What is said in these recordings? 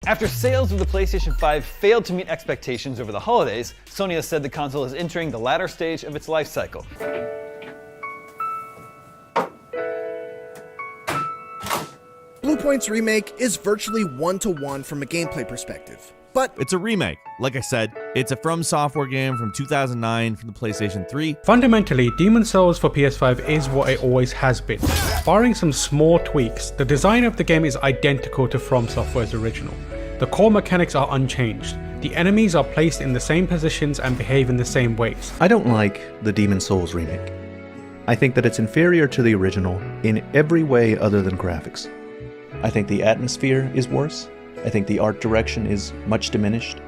After sales of the PlayStation 5 failed to meet expectations over the holidays, Sony has said the console is entering the latter stage of its life cycle. Bluepoint's remake is virtually one-to-one from a gameplay perspective. But it's a remake. Like I said, it's a From Software game from 2009 from the PlayStation 3. Fundamentally, Demon's Souls for PS5 is what it always has been. Barring some small tweaks, the design of the game is identical to From Software's original. The core mechanics are unchanged. The enemies are placed in the same positions and behave in the same ways. I don't like the Demon's Souls remake. I think that it's inferior to the original in every way other than graphics. I think the atmosphere is worse. I think the art direction is much diminished.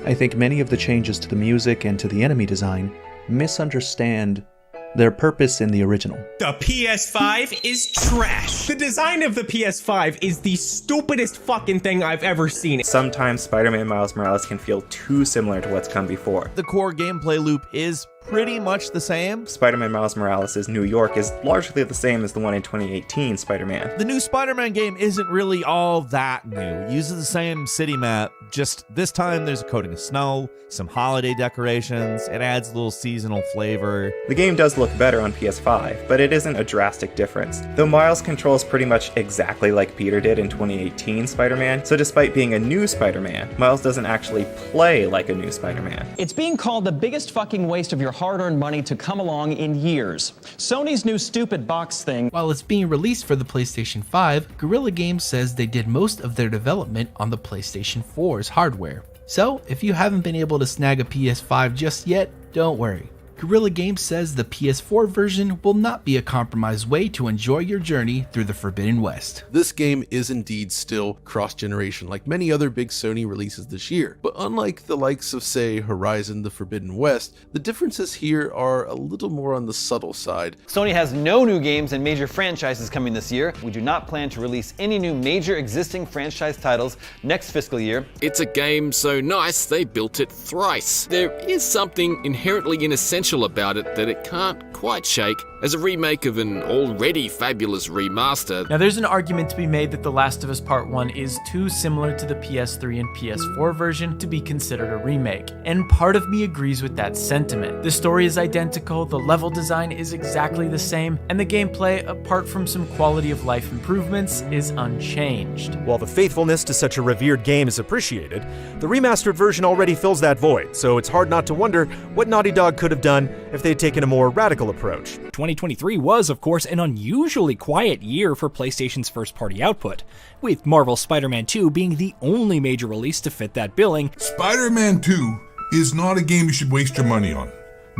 I think many of the changes to the music and to the enemy design misunderstand their purpose in the original. The PS5 is trash. The design of the PS5 is the stupidest fucking thing I've ever seen. Sometimes Spider-Man Miles Morales can feel too similar to what's come before. The core gameplay loop is pretty much the same. Spider-Man Miles Morales' New York is largely the same as the one in 2018 Spider-Man. The new Spider-Man game isn't really all that new. It uses the same city map, just this time there's a coating of snow, some holiday decorations, it adds a little seasonal flavor. The game does look better on PS5, but it isn't a drastic difference. Though Miles controls pretty much exactly like Peter did in 2018 Spider-Man, so despite being a new Spider-Man, Miles doesn't actually play like a new Spider-Man. It's being called the biggest fucking waste of your hard-earned money to come along in years. Sony's new stupid box thing. While it's being released for the PlayStation 5, Guerrilla Games says they did most of their development on the PlayStation 4's hardware. So, if you haven't been able to snag a PS5 just yet, don't worry. Guerrilla Games says the PS4 version will not be a compromised way to enjoy your journey through the Forbidden West. This game is indeed still cross-generation like many other big Sony releases this year, but unlike the likes of, say, Horizon the Forbidden West, the differences here are a little more on the subtle side. Sony has no new games and major franchises coming this year. We do not plan to release any new major existing franchise titles next fiscal year. It's a game so nice they built it thrice. There is something inherently inessential about it that it can't quite shake as a remake of an already fabulous remaster. Now there's an argument to be made that The Last of Us Part 1 is too similar to the PS3 and PS4 version to be considered a remake, and part of me agrees with that sentiment. The story is identical, the level design is exactly the same, and the gameplay, apart from some quality of life improvements, is unchanged. While the faithfulness to such a revered game is appreciated, the remastered version already fills that void, so it's hard not to wonder what Naughty Dog could have done if they'd taken a more radical approach. 2023 was, of course, an unusually quiet year for PlayStation's first-party output, with Marvel's Spider-Man 2 being the only major release to fit that billing. Spider-Man 2 is not a game you should waste your money on.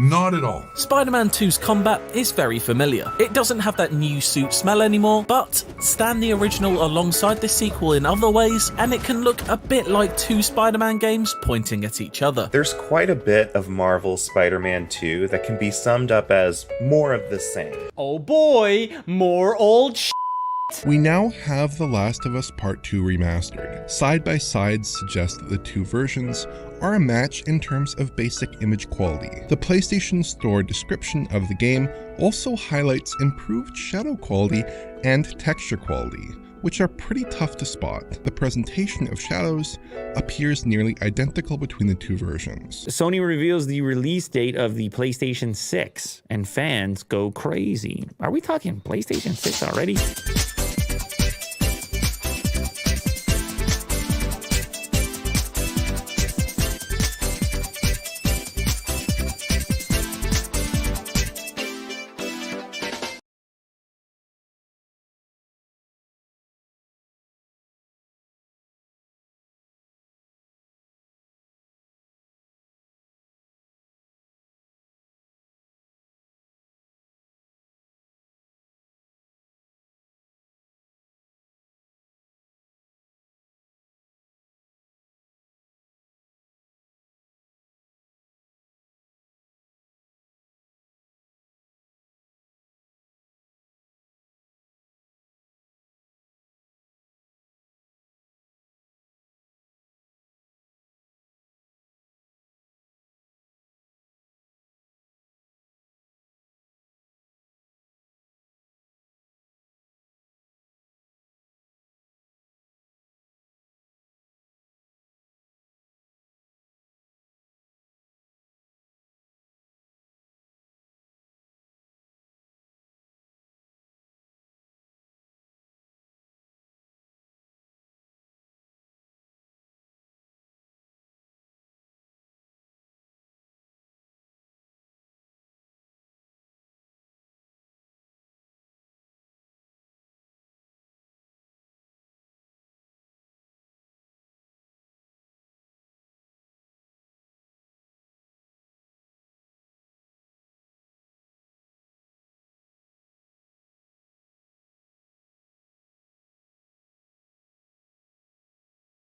Not at all. Spider-Man 2's combat is very familiar. It doesn't have that new suit smell anymore, but stand the original alongside the sequel in other ways, and it can look a bit like two Spider-Man games pointing at each other. There's quite a bit of Marvel's Spider-Man 2 that can be summed up as more of the same. Oh boy, more old shit. We now have The Last of Us Part 2 remastered. Side-by-sides suggest that the two versions are a match in terms of basic image quality. The PlayStation Store description of the game also highlights improved shadow quality and texture quality, which are pretty tough to spot. The presentation of shadows appears nearly identical between the two versions. Sony reveals the release date of the PlayStation 6, and fans go crazy. Are we talking PlayStation 6 already?